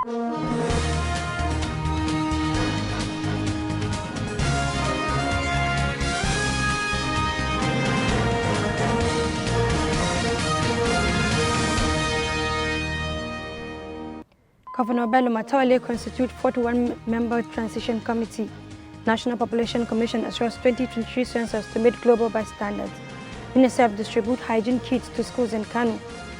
Governor Bello MATAWALLE constitute 41-member transition committee. National Population Commission assures 2023 census to meet global best standards. UNICEF distribute hygiene kits to schools in Kano.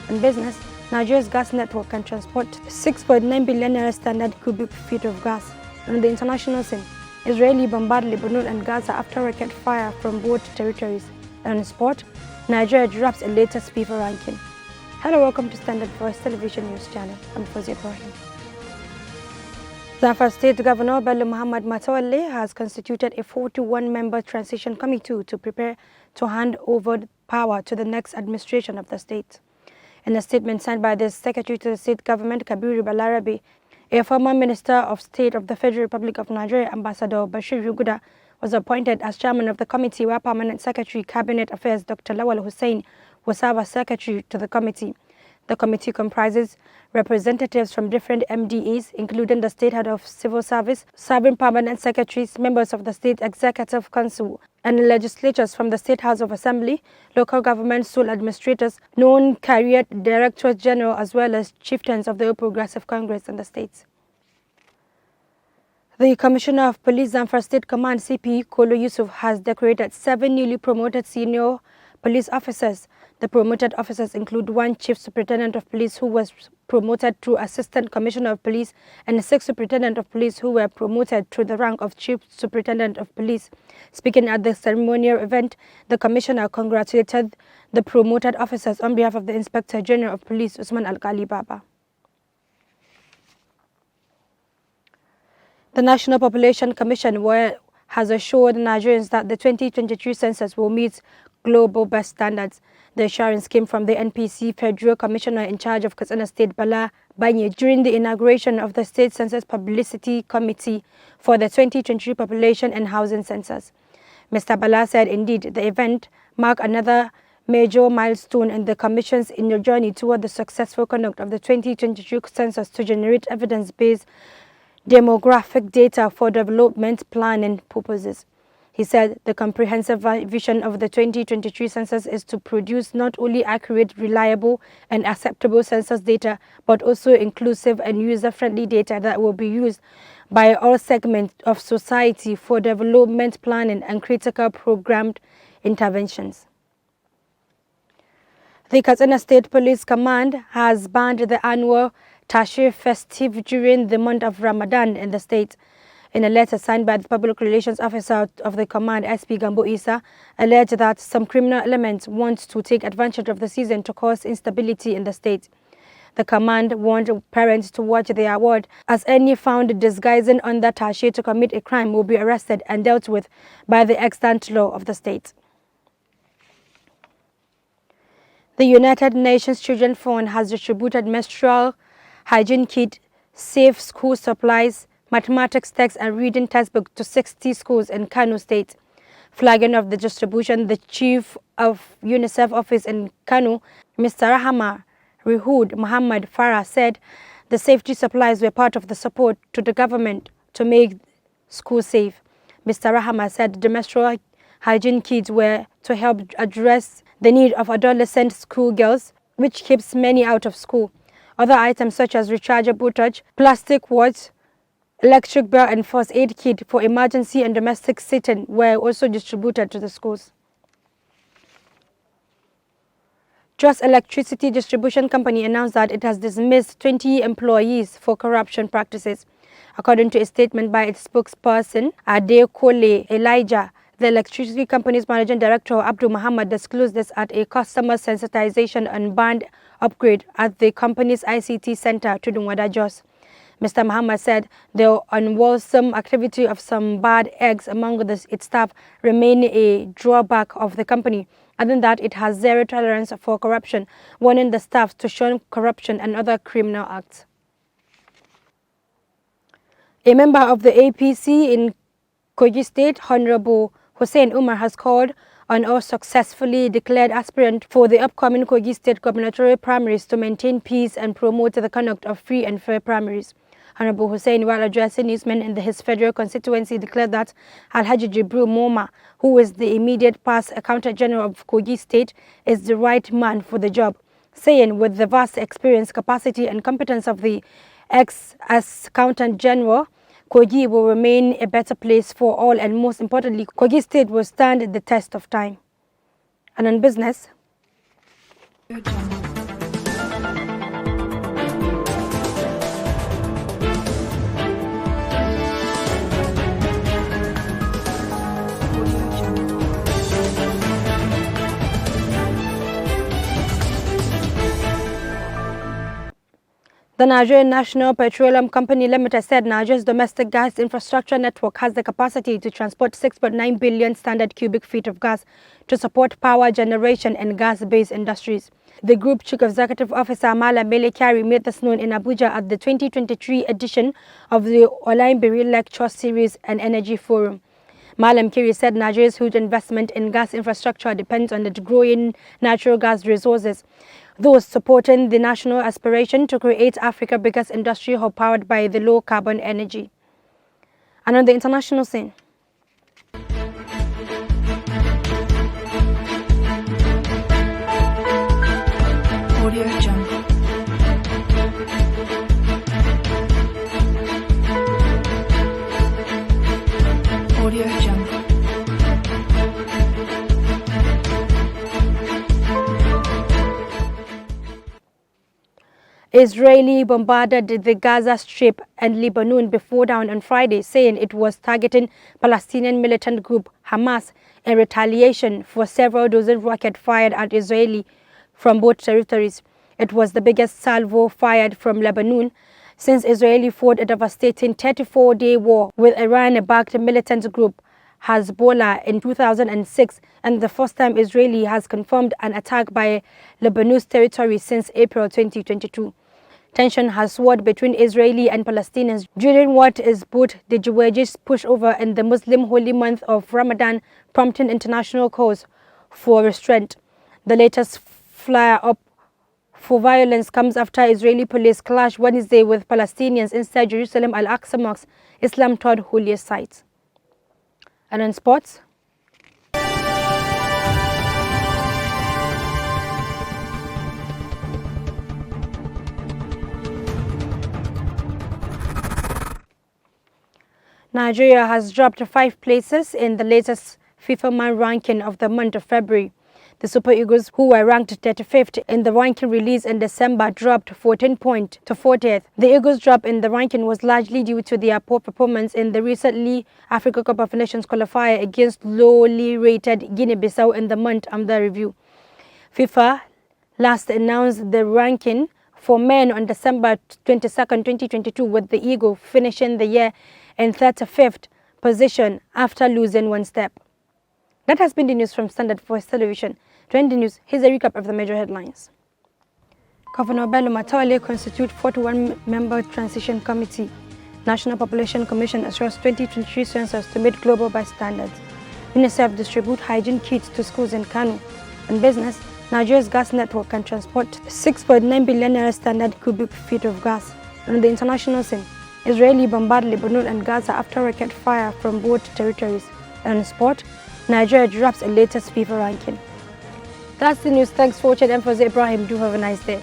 On business, Nigeria's gas network can transport 6.9 billion naira standard cubic feet of gas. On the international scene, Israeli bombard Lebanon and Gaza after rocket fire from both territories. And on sport, Nigeria drops a latest FIFA ranking. Hello, welcome to Standard Voice Television News Channel. I'm Fawzi Ibrahim. Zamfara State Governor Bello Muhammad MATAWALLE has constituted a 41-member transition committee to prepare to hand over power to the next administration of the state. In a statement signed by the Secretary to the State Government, Kabiru Balarabe, a former Minister of State of the Federal Republic of Nigeria, Ambassador Bashir Yuguda, was appointed as chairman of the committee, while Permanent Secretary Cabinet Affairs Dr. Lawal Hussein will serve as secretary to the committee. The committee comprises representatives from different MDAs, including the State Head of Civil Service, serving permanent secretaries, members of the State Executive Council, and legislators from the State House of Assembly, local government sole administrators, known career directors general, as well as chieftains of the All Progressive Congress in the states. The Commissioner of Police Zamfara State Command, CP Kolo Yusuf, has decorated 7 newly promoted senior police officers. The promoted officers include 1 Chief Superintendent of Police who was promoted to Assistant Commissioner of Police and 6 Superintendent of Police who were promoted to the rank of Chief Superintendent of Police. Speaking at the ceremonial event, the Commissioner congratulated the promoted officers on behalf of the Inspector General of Police, Usman Alkali Baba. The National Population Commission has assured Nigerians that the 2023 census will meet global best standards. The assurance came from the NPC Federal Commissioner in charge of Katsina State, Bala Banye, during the inauguration of the State Census Publicity Committee for the 2023 Population and Housing Census. Mr. Bala said, indeed, the event marked another major milestone in the Commission's journey toward the successful conduct of the 2023 census to generate evidence-based demographic data for development planning purposes. He said the comprehensive vision of the 2023 census is to produce not only accurate, reliable, and acceptable census data, but also inclusive and user-friendly data that will be used by all segments of society for development planning and critical programmed interventions. The Katsina State Police Command has banned the annual Tashir festive during the month of Ramadan in the state. In a letter signed by the Public Relations Officer of the command, SP Gambo Isa, alleged that some criminal elements want to take advantage of the season to cause instability in the state. The command warned parents to watch their word, as any found disguising under Tashir to commit a crime will be arrested and dealt with by the extant law of the state. The United Nations Children's Fund has distributed menstrual hygiene kit, safe school supplies, mathematics texts and reading textbooks to 60 schools in Kano State. Flagging of the distribution, the Chief of UNICEF office in Kano, Mr. Rahama Rihud Muhammad Farah, said the safety supplies were part of the support to the government to make schools safe. Mr. Rahama said the menstrual hygiene kits were to help address the need of adolescent schoolgirls, which keeps many out of school. Other items such as rechargeable touch, plastic wards, electric bell and first aid kit for emergency and domestic setting were also distributed to the schools. Just Electricity Distribution Company announced that it has dismissed 20 employees for corruption practices. According to a statement by its spokesperson, Adekole Elijah, the electricity company's managing director, Abdul Muhammad, disclosed this at a customer sensitization and band upgrade at the company's ICT center, Tudunwada, Jos. Mr. Muhammad said the unwholesome activity of some bad eggs among its staff remain a drawback of the company, adding that it has zero tolerance for corruption, warning the staff to shun corruption and other criminal acts. A member of the APC in Kogi State, Honorable Hussein Umar, has called on all successfully declared aspirants for the upcoming Kogi State gubernatorial primaries to maintain peace and promote the conduct of free and fair primaries. Honorable Hussein, while addressing newsmen in his federal constituency, declared that Alhaji Jibril Moma, who is the immediate past Accountant General of Kogi State, is the right man for the job, saying with the vast experience, capacity and competence of the ex-Accountant General, Kogi will remain a better place for all, and most importantly, Kogi State will stand the test of time. And on business, the Nigerian National Petroleum Company Limited said Nigeria's domestic gas infrastructure network has the capacity to transport 6.9 billion standard cubic feet of gas to support power generation and gas-based industries. The Group Chief Executive Officer Malam Mele Kyari made this known in Abuja at the 2023 edition of the Olaimbiri Lecture Series and Energy Forum. Malam Kyari said Nigeria's huge investment in gas infrastructure depends on the growing natural gas resources, thus supporting the national aspiration to create Africa's biggest industry hub powered by the low-carbon energy. And on the international scene, Audio Jungle. Audio Jungle. Israeli bombarded the Gaza Strip and Lebanon before dawn on Friday, saying it was targeting Palestinian militant group Hamas in retaliation for several dozen rockets fired at Israeli from both territories. It was the biggest salvo fired from Lebanon since Israeli fought a devastating 34-day war with Iran-backed militant group Hezbollah in 2006, and the first time Israeli has confirmed an attack by Lebanon's territory since April 2022. Tension has soared between Israeli and Palestinians during what is both the Jewish pushover in the Muslim holy month of Ramadan, prompting international calls for restraint. The latest flare-up for violence comes after Israeli police clashed Wednesday with Palestinians inside Jerusalem Al-Aqsa Mosque, Islam's third holiest site. And on sports, Nigeria has dropped 5 places in the latest FIFA Man ranking of the month of February. The Super Eagles, who were ranked 35th in the ranking released in December, dropped 14 points to 40th. The Eagles' drop in the ranking was largely due to their poor performance in the recently Africa Cup of Nations qualifier against lowly rated Guinea-Bissau in the month under review. FIFA last announced the ranking for men on December 22, 2022, with the Eagles finishing the year in 35th position after losing one step. That has been the news from Standard Voice Television. To end the news, here's a recap of the major headlines. Governor BELLO MATAWALLE constitute 41-member transition committee. National Population Commission assures 2023 census to meet global best standards. UNICEF distribute hygiene kits to schools in Kano. In business, Nigeria's gas network can transport 6.9 billion standard cubic feet of gas. On the international scene, Israeli bombard Lebanon and Gaza after rocket fire from both territories. And in sport, Nigeria drops a latest FIFA ranking. That's the news. Thanks for watching. I'm Ibrahim. Do have a nice day.